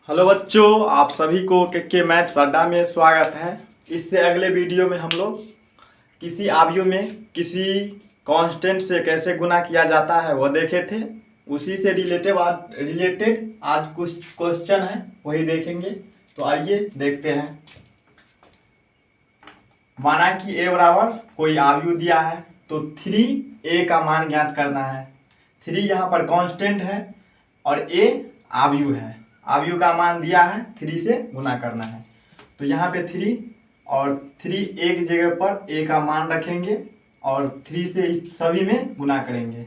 Hello बच्चों, आप सभी को के मैथ्स अड्डा में स्वागत है। इससे अगले वीडियो में हम लोग किसी आव्यूह में किसी कांस्टेंट से कैसे गुना किया जाता है वह देखे थे। उसी से रिलेटेड आज कुछ क्वेश्चन है वही देखेंगे। तो आइए देखते हैं। माना कि ए बराबर कोई आव्यूह दिया है तो 3a का मान ज्ञात करना है। 3 यहाँ पर कांस्टेंट है और a आव्यूह है। आव्यूह का मान दिया है, 3 से गुना करना है। तो यहाँ पे 3 और 3 एक जगह पर a का मान रखेंगे और 3 से इस सभी में गुना करेंगे।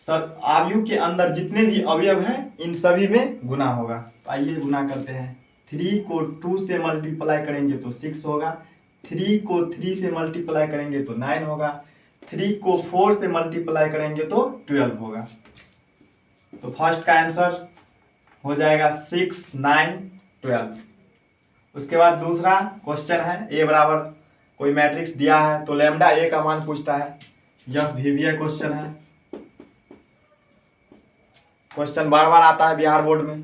सब आव्यूह के अंदर जितने भी अवयव हैं इन सभी में गुना होगा। तो आइए गुना करते हैं। 3 को 2 से मल्टीप्लाई करेंगे तो 6 होगा। 3 को 3 से मल्टीप्लाई करेंगे तो 9 होगा। 3 को 4 से मल्टीप्लाई करेंगे तो 12 होगा। तो फर्स्ट का आंसर हो जाएगा 6, 9, 12। उसके बाद दूसरा क्वेश्चन है। ए बराबर कोई मैट्रिक्स दिया है तो लैम्डा ए का मान पूछता है। यह VBA क्वेश्चन है। क्वेश्चन बार बार आता है बिहार बोर्ड में।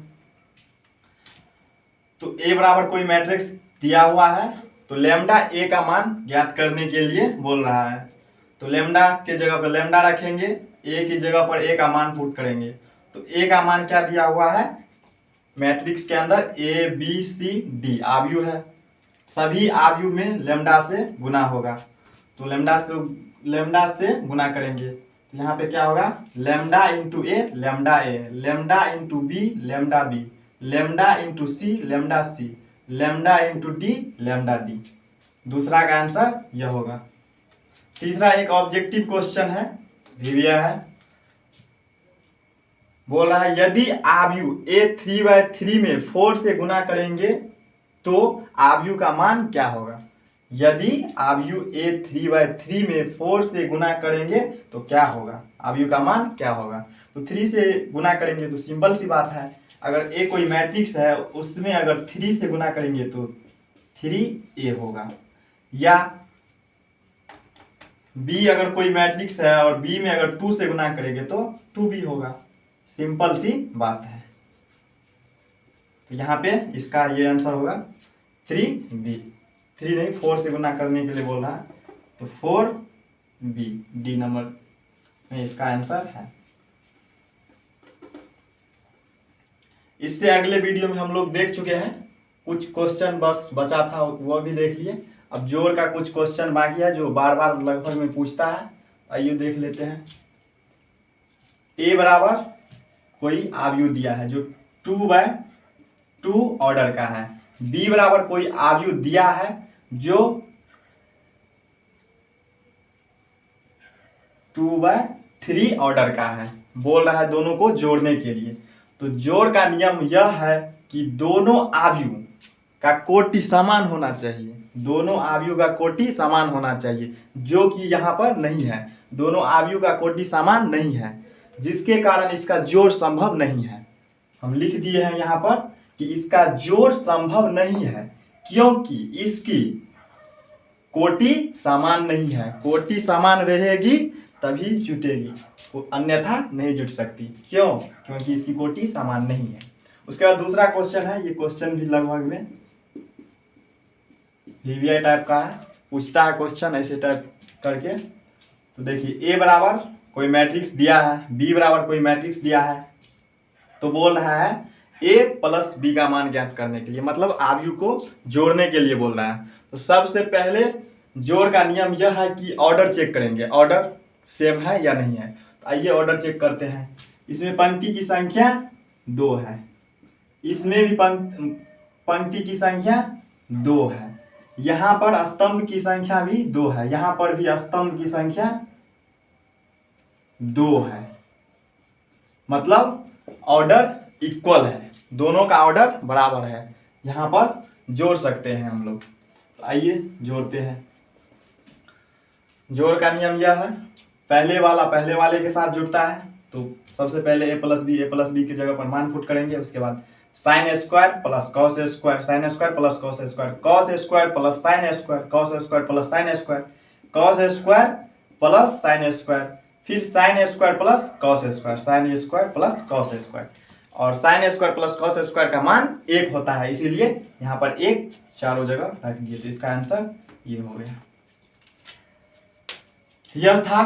तो ए बराबर कोई मैट्रिक्स दिया हुआ है तो लैम्डा ए का मान ज्ञात करने के लिए बोल रहा है। तो लैम्डा के जगह पर लैम्डा रखेंगे, ए की जगह पर ए का मान पुट करेंगे। तो ए का मान क्या दिया हुआ है मैट्रिक्स के अंदर? ABCD आव्यूह है। सभी आव्यूह में लैम्डा से गुना होगा। तो लैम्डा से गुना करेंगे तो यहाँ पे क्या होगा? Lambda into a, lambda into b, lambda b, lambda into c, lambda c, lambda into d, lambda d. दूसरा का आंसर यह होगा। तीसरा एक ऑब्जेक्टिव क्वेश्चन है, VBA है। बोल रहा है यदि आव्यूह a 3/3 में 4 से गुना करेंगे तो आव्यूह का मान क्या होगा? यदि आव्यूह a 3/3 में 4 से गुना करेंगे तो क्या होगा? आव्यूह का मान क्या होगा? तो 3 से गुना करेंगे तो सिंपल सी बात है। अगर a कोई मैट्रिक्स है उसमें अगर 3 से गुना करेंगे तो 3a होगा। या b अगर कोई मैट्रिक्स है और b में अगर 2 से गुना करेंगे तो 2b होगा। सिंपल सी बात है। तो यहाँ पे इसका ये आंसर होगा 3b। 3 नहीं 4 से गुना करने के लिए बोल रहा है तो 4b डी नंबर में इसका आंसर है। इससे अगले वीडियो में हम लोग देख चुके हैं। कुछ क्वेश्चन बस बचा था वो भी देख लिए। अब जोड़ का कुछ क्वेश्चन बाकी है जो बार बार लगभग में पूछता है। आइए देख लेते हैं। ए बराबर कोई आव्यूह दिया है जो 2/2 ऑर्डर का है। बी बराबर कोई आव्यूह दिया है जो 2/3 ऑर्डर का है। बोल रहा है दोनों को जोड़ने के लिए। तो जोड़ का नियम यह है कि दोनों आव्यूह का कोटि समान होना चाहिए। दोनों आव्यूह का कोटि समान होना चाहिए, जो कि यहाँ पर नहीं है। दोनों आव्यूह का कोटि समान नहीं है, जिसके कारण इसका जोड़ संभव नहीं है। हम लिख दिए हैं यहाँ पर कि इसका जोड़ संभव नहीं है क्योंकि इसकी कोटि समान नहीं है। कोटि समान रहेगी तभी जुटेगी, अन्यथा नहीं जुट सकती। क्यों? क्योंकि इसकी कोटि समान नहीं है। उसके बाद दूसरा क्वेश्चन है। ये क्वेश्चन भी लगभग में VBA टाइप का है। पूछता है क्वेश्चन ऐसे टाइप करके। तो देखिए ए बराबर कोई मैट्रिक्स दिया है, बी बराबर कोई मैट्रिक्स दिया है। तो बोल रहा है a प्लस बी का मान ज्ञात करने के लिए, मतलब आव्यूह को जोड़ने के लिए बोल रहा है। तो सबसे पहले जोड़ का नियम यह है कि ऑर्डर चेक करेंगे, ऑर्डर सेम है या नहीं है। तो आइए ऑर्डर चेक करते हैं। इसमें पंक्ति की संख्या 2 है, इसमें भी पंक्ति की संख्या 2 है, यहाँ पर स्तंभ की संख्या भी 2 है, यहाँ पर भी स्तंभ की संख्या 2 है। मतलब ऑर्डर इक्वल है, दोनों का ऑर्डर बराबर है। यहाँ पर जोड़ सकते हैं हम लोग। तो आइए जोड़ते हैं। जोड़ का नियम यह है, पहले वाला पहले वाले के साथ जुड़ता है। तो सबसे पहले a प्लस बी की जगह पर मान पुट करेंगे। उसके बाद sine square plus cos square, sine square plus cos square, cos square plus sine square, cos square plus sine square, cos square plus sine square, फिर sine square plus cos square, sine square plus cos square. और sine square plus cos square का मान 1 होता है, इसीलिए यहाँ पर 1 चारों जगह रख दिए। तो इसका आंसर ये हो गया। यह था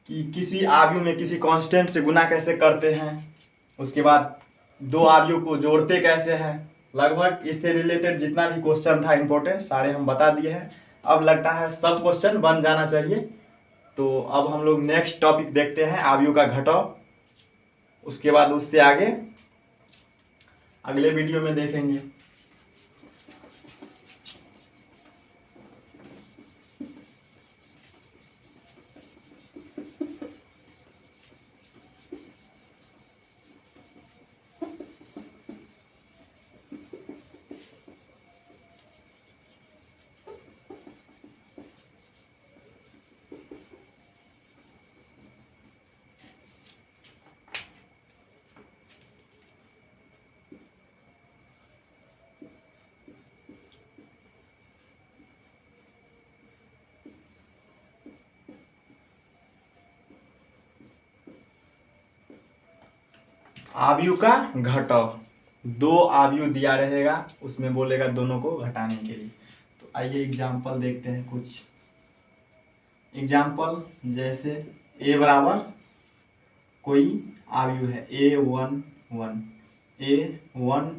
कि किसी आव्यूह में किसी कांस्टेंट से गुना कैसे करते हैं, उसके बाद दो आव्यूह को जोड़ते कैसे हैं। लगभग इससे रिलेटेड जितना भी क्वेश्चन था इम्पोर्टेंट सारे हम बता दिए हैं। अब लगता है सब क्वेश्चन बन जाना चाहिए। तो अब हम लोग नेक्स्ट टॉपिक देखते हैं, आव्यूह का घटाव। उसके बाद उससे आगे अगले वीडियो में देखेंगे। आव्यूह का घटाव, दो आव्यूह दिया रहेगा, उसमें बोलेगा दोनों को घटाने के लिए। तो आइए एग्जाम्पल देखते हैं कुछ एग्जाम्पल। जैसे ए बराबर कोई आव्यूह है A11, A12,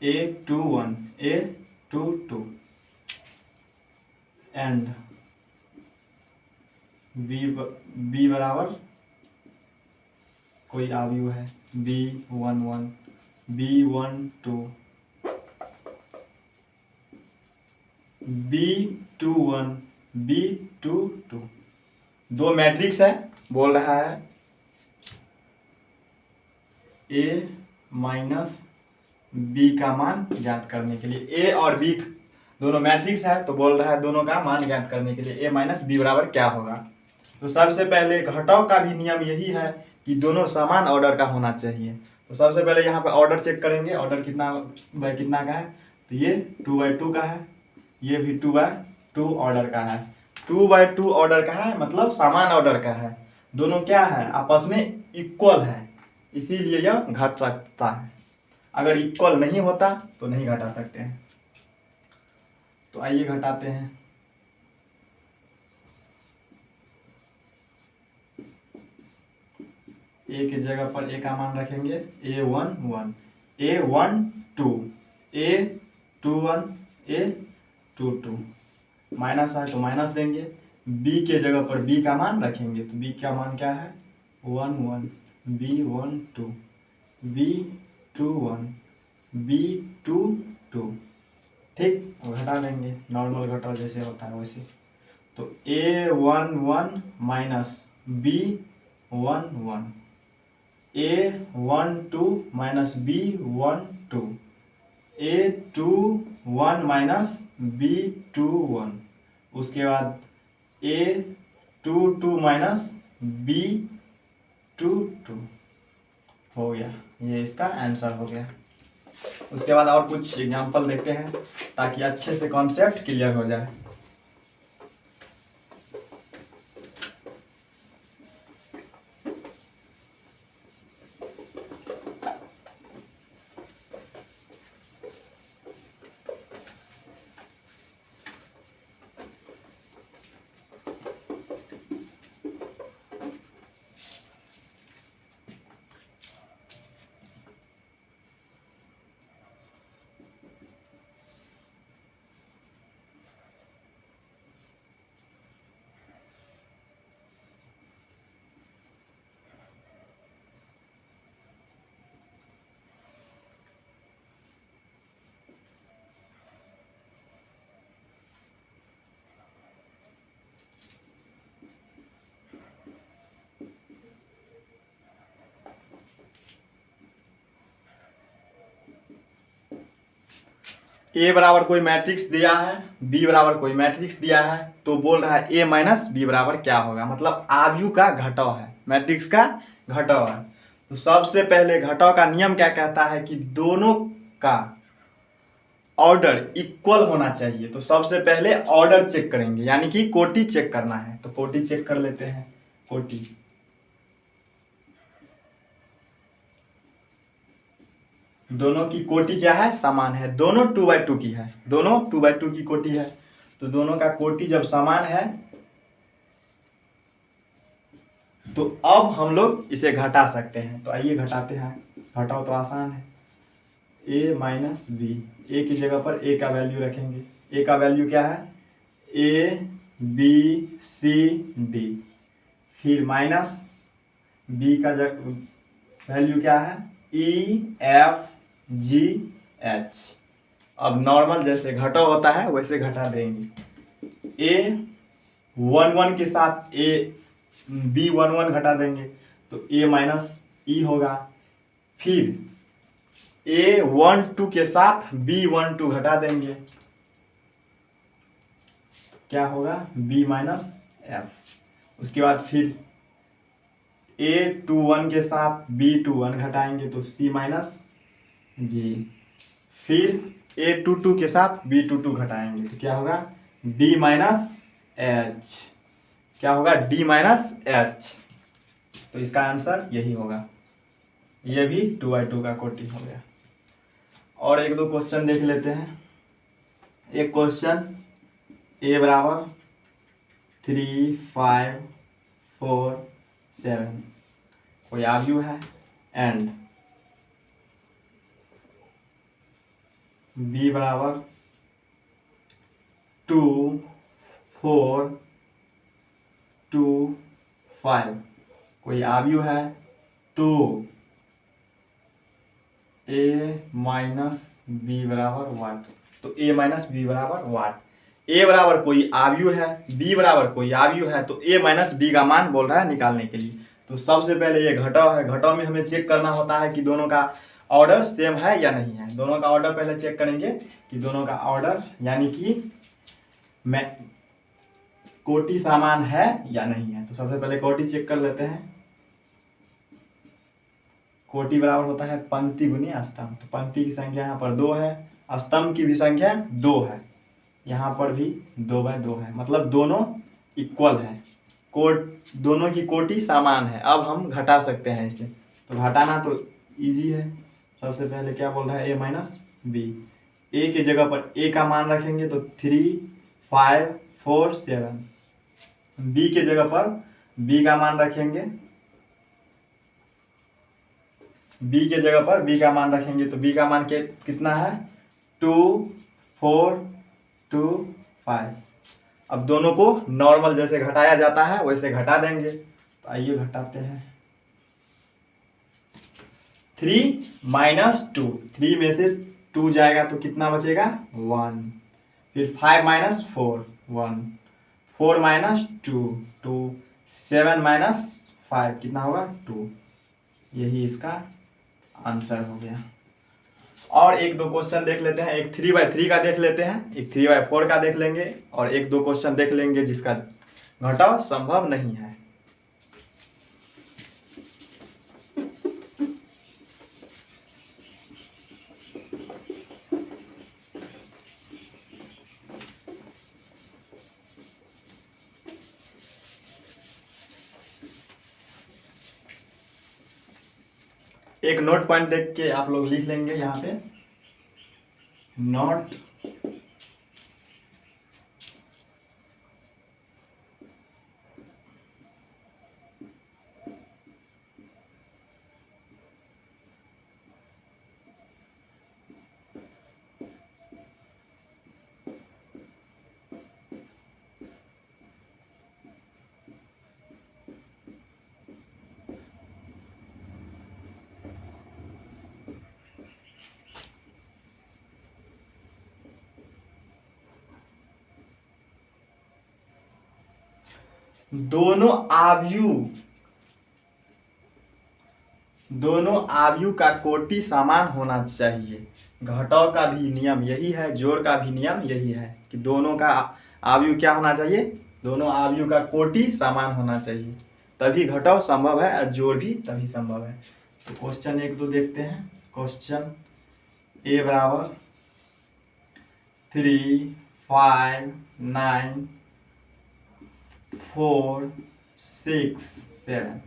A21, A22 and B बराबर कोई आव्यूह है B11, B12, B21, B22। दो मैट्रिक्स है, बोल रहा है A माइनस B का मान ज्ञात करने के लिए। A और B दोनों मैट्रिक्स है, तो बोल रहा है दोनों का मान ज्ञात करने के लिए A माइनस B बराबर क्या होगा। तो सबसे पहले घटाव का भी नियम यही है कि दोनों समान ऑर्डर का होना चाहिए। तो सबसे पहले यहाँ पे ऑर्डर चेक करेंगे, ऑर्डर कितना बाय कितना का है। तो ये 2/2 का है, ये भी 2/2 ऑर्डर का है। 2/2 ऑर्डर का है मतलब समान ऑर्डर का है, दोनों क्या है आपस में इक्वल है, इसीलिए यह घट सकता है। अगर इक्वल नहीं होता तो नहीं घटा सकते हैं। तो आइए घटाते हैं। ए की जगह पर ए का मान रखेंगे A11, A12, A21, A22। Minus है तो माइनस देंगे। बी के जगह पर बी का मान रखेंगे, तो बी का मान क्या है 11, B12, B21, B22। ठीक, घटा देंगे नॉर्मल घटाव जैसे होता है वैसे। तो A11 minus B11, A12 minus B12, A21 minus B21, उसके बाद A22 माइनस B22 हो गया। ये इसका आंसर हो गया। उसके बाद और कुछ एग्जांपल देखते हैं ताकि अच्छे से कॉन्सेप्ट क्लियर हो जाए। ए बराबर कोई मैट्रिक्स दिया है, बी बराबर कोई मैट्रिक्स दिया है, तो बोल रहा है ए माइनस बी बराबर क्या होगा, मतलब आव्यूह का घटाव है, मैट्रिक्स का घटाव है। तो सबसे पहले घटाव का नियम क्या कहता है कि दोनों का ऑर्डर इक्वल होना चाहिए। तो सबसे पहले ऑर्डर चेक करेंगे, यानी कि कोटि चेक करना है। तो कोटि चेक कर लेते हैं। कोटि दोनों की कोटि क्या है, समान है। दोनों 2/2 की है, दोनों 2/2 की कोटि है। तो दोनों का कोटि जब समान है तो अब हम लोग इसे घटा सकते हैं। तो आइए घटाते हैं। घटाओ तो आसान है। a माइनस बी, ए की जगह पर ए का वैल्यू रखेंगे। ए का वैल्यू क्या है, ए बी सी डी। फिर माइनस बी का वैल्यू क्या है, ई एफ जी एच। अब नॉर्मल जैसे घटाव होता है वैसे घटा देंगे। ए 1 के साथ ए बी 1 घटा देंगे तो ए माइनस ई होगा। फिर A12 के साथ B12 घटा देंगे, क्या होगा, B माइनस एफ। उसके बाद फिर A21 के साथ B21 घटाएंगे तो C माइनस जी। फिर A22 के साथ B22 घटाएंगे तो क्या होगा, D माइनस एच। क्या होगा, D माइनस एच। तो इसका आंसर यही होगा। ये भी 2/2 का कोटि हो गया। और एक दो क्वेश्चन देख लेते हैं। एक क्वेश्चन a बराबर 3, 5, 4, 7 कोई आव्यूह है एंड b बराबर 2, 4, 2, 5 कोई आव्यूह है तो a माइनस बी बराबर वाट। तो a माइनस बी बराबर वाट। a बराबर कोई आव्यूह है, b बराबर कोई आव्यूह है, तो a माइनस बी का मान बोल रहा है निकालने के लिए। तो सबसे पहले ये घटाव है। घटाव में हमें चेक करना होता है कि दोनों का ऑर्डर सेम है या नहीं है। दोनों का ऑर्डर पहले चेक करेंगे कि दोनों का ऑर्डर यानी कि मैं कोटि समान है या नहीं है। तो सबसे पहले कोटि चेक कर लेते हैं। कोटि बराबर होता है पंक्ति गुनी स्तंभ। तो पंक्ति की संख्या यहाँ पर 2 है, स्तंभ की भी संख्या 2 है, यहाँ पर भी 2/2 है, मतलब दोनों इक्वल है। दोनों की कोटि समान है। अब हम घटा सकते हैं इसे। तो घटाना तो इजी है। सबसे पहले क्या बोल रहा है, a माइनस बी। ए की जगह पर a का मान रखेंगे तो 3, 5, 4, 7। b के जगह पर b का मान रखेंगे, b के जगह पर b का मान रखेंगे तो b का मान कितना है, 2, 4, 2, 5। अब दोनों को नॉर्मल जैसे घटाया जाता है वैसे घटा देंगे। तो आइए घटाते हैं। 3 माइनस 2, 3 में से 2 जाएगा तो कितना बचेगा, 1। फिर 5 माइनस 4, 1। 4 माइनस 2, 2। 7 माइनस 5 कितना होगा, 2। यही इसका आंसर हो गया। और एक दो क्वेश्चन देख लेते हैं। एक 3/3 का देख लेते हैं, एक 3/4 का देख लेंगे, और एक दो क्वेश्चन देख लेंगे जिसका घटाव संभव नहीं है। एक नोट पॉइंट देख के आप लोग लिख लेंगे यहाँ पे, नोट दोनों आव्यूह का कोटि समान होना चाहिए। घटाव का भी नियम यही है, जोड़ का भी नियम यही है कि दोनों का आव्यूह क्या होना चाहिए, दोनों आव्यूह का कोटि समान होना चाहिए, तभी घटाव संभव है और जोड़ भी तभी संभव है। तो क्वेश्चन एक दो देखते हैं। क्वेश्चन a बराबर 3, 5, 9, 4, 6, 7,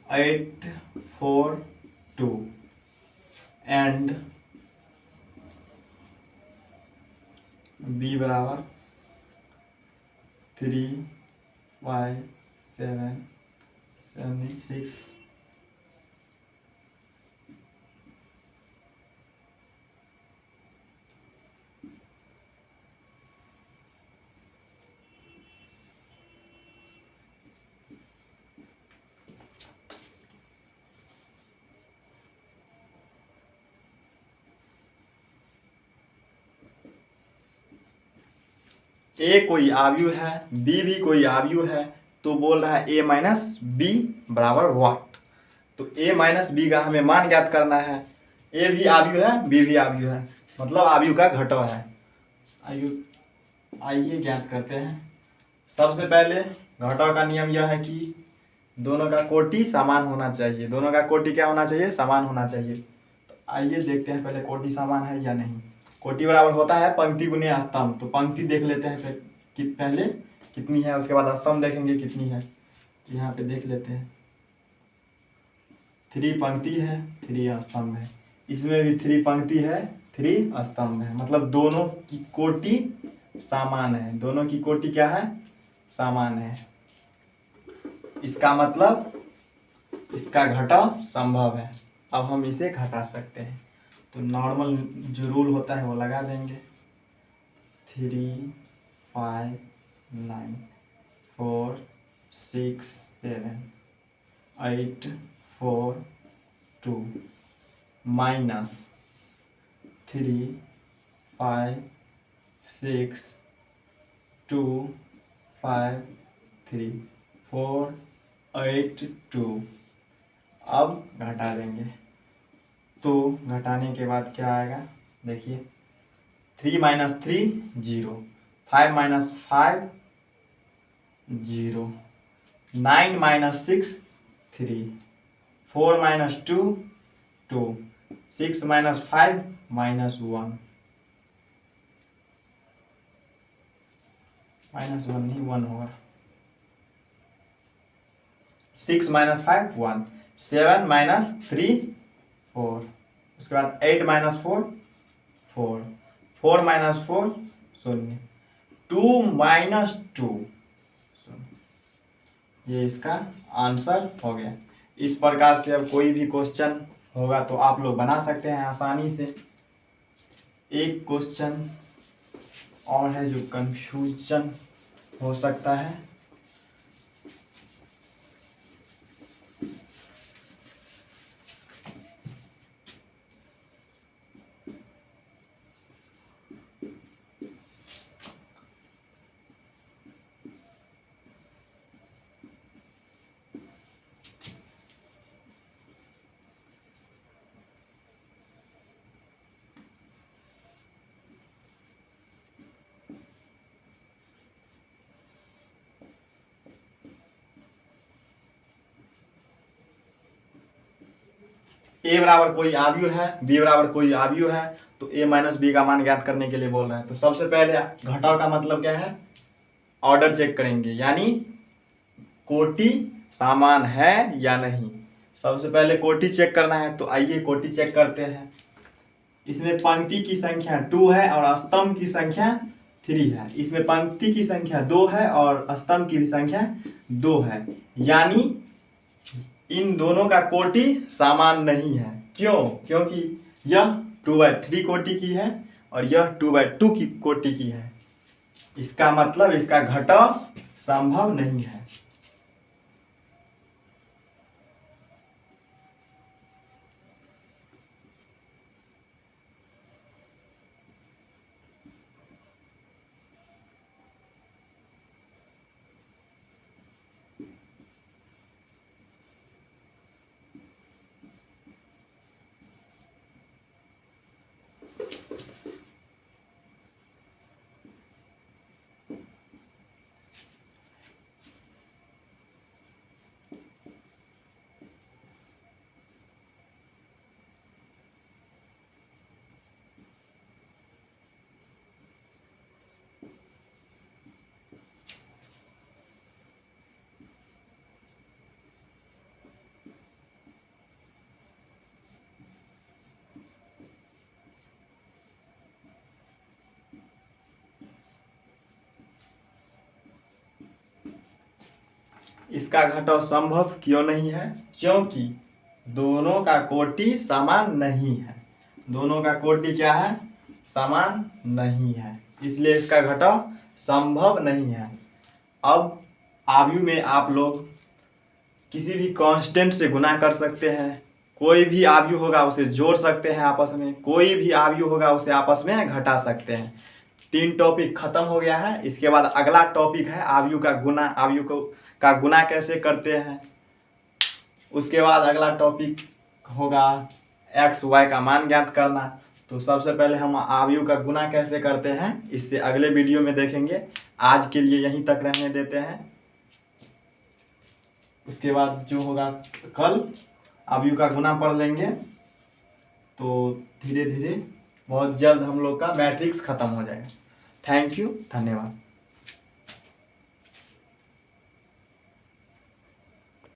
8, 4, 2 एंड बी बराबर 3y776। ए कोई आव्यूह है, बी भी कोई आव्यूह है, तो बोल रहा है ए माइनस बी बराबर व्हाट। तो ए माइनस बी का हमें मान ज्ञात करना है। ए भी आव्यूह है, बी भी आव्यूह है, मतलब आव्यूह का घटक है। आइए ज्ञात करते हैं। सबसे पहले घटक का नियम यह है कि दोनों का कोटि समान होना चाहिए। दोनों का कोटि क्या होना चाहिए? समान होना चाहिए। तो आइए देखते हैं पहले कोटि समान है या नहीं। कोटि बराबर होता है पंक्ति गुने स्तंभ। तो पंक्ति देख लेते हैं फिर पहले कितनी है, उसके बाद स्तंभ देखेंगे कितनी है। तो यहाँ पे देख लेते हैं, 3 पंक्ति है, 3 स्तंभ है। इसमें भी 3 पंक्ति है, 3 स्तंभ है, मतलब दोनों की कोटि समान है। दोनों की कोटि क्या है? समान है। इसका मतलब इसका घटाव संभव है। अब हम इसे घटा सकते हैं। तो नॉर्मल जो रूल होता है वो लगा देंगे। 3 5 9 4 6 7 8 4 2 माइनस 3 5 6 2 5 3 4 8 2। अब घटा देंगे। तो घटाने के बाद क्या आएगा देखिए, 3 minus 3 0, 5 minus 5 0, 9 minus 6 3, 4 minus 2 2, 6 minus 5 minus 1, minus 1 नहीं 1 होगा। 6 माइनस 5 1, 7 माइनस 3 4, उसके बाद 8 माइनस 4 4, 4 माइनस 4 0, 2 माइनस 2 ये इसका आंसर हो गया। इस प्रकार से अब कोई भी क्वेश्चन होगा तो आप लोग बना सकते हैं आसानी से। एक क्वेश्चन और है जो कंफ्यूजन हो सकता है। ए बराबर कोई आव्यूह है, बी बराबर कोई आव्यूह है, तो ए माइनस बी का मान ज्ञात करने के लिए बोल रहे हैं। तो सबसे पहले घटाव का मतलब क्या है? ऑर्डर चेक करेंगे, यानी कोटि समान है या नहीं। सबसे पहले कोटि चेक करना है। तो आइए कोटि चेक करते हैं। इसमें पंक्ति की संख्या 2 है और स्तंभ की संख्या 3 है। इसमें पंक्ति की संख्या 2 है और स्तंभ की भी संख्या 2 है, यानी इन दोनों का कोटि समान नहीं है। क्यों? क्योंकि यह 2/3 कोटि की है और यह 2/2 की कोटि की है। इसका मतलब इसका घटाव संभव नहीं है। इसका घटाव संभव क्यों नहीं है? क्योंकि दोनों का कोटि समान नहीं है। दोनों का कोटि क्या है? समान नहीं है, इसलिए इसका घटाव संभव नहीं है। अब आव्यूह में आप लोग किसी भी कांस्टेंट से गुना कर सकते हैं, कोई भी आव्यूह होगा उसे जोड़ सकते हैं आपस में, कोई भी आव्यूह होगा उसे आपस में घटा सकते हैं। 3 टॉपिक खत्म हो गया है। इसके बाद अगला टॉपिक है आव्यूह का गुना। आव्यूह का गुना कैसे करते हैं। उसके बाद अगला टॉपिक होगा x y का मान ज्ञात करना। तो सबसे पहले हम आव्यूह का गुना कैसे करते हैं इससे अगले वीडियो में देखेंगे। आज के लिए यहीं तक रहने देते हैं। उसके बाद जो होगा कल आव्यूह का गुना पढ़ लेंगे। तो धीरे धीरे बहुत जल्द हम लोग का मैट्रिक्स खत्म हो जाएगा। थैंक यू, धन्यवाद।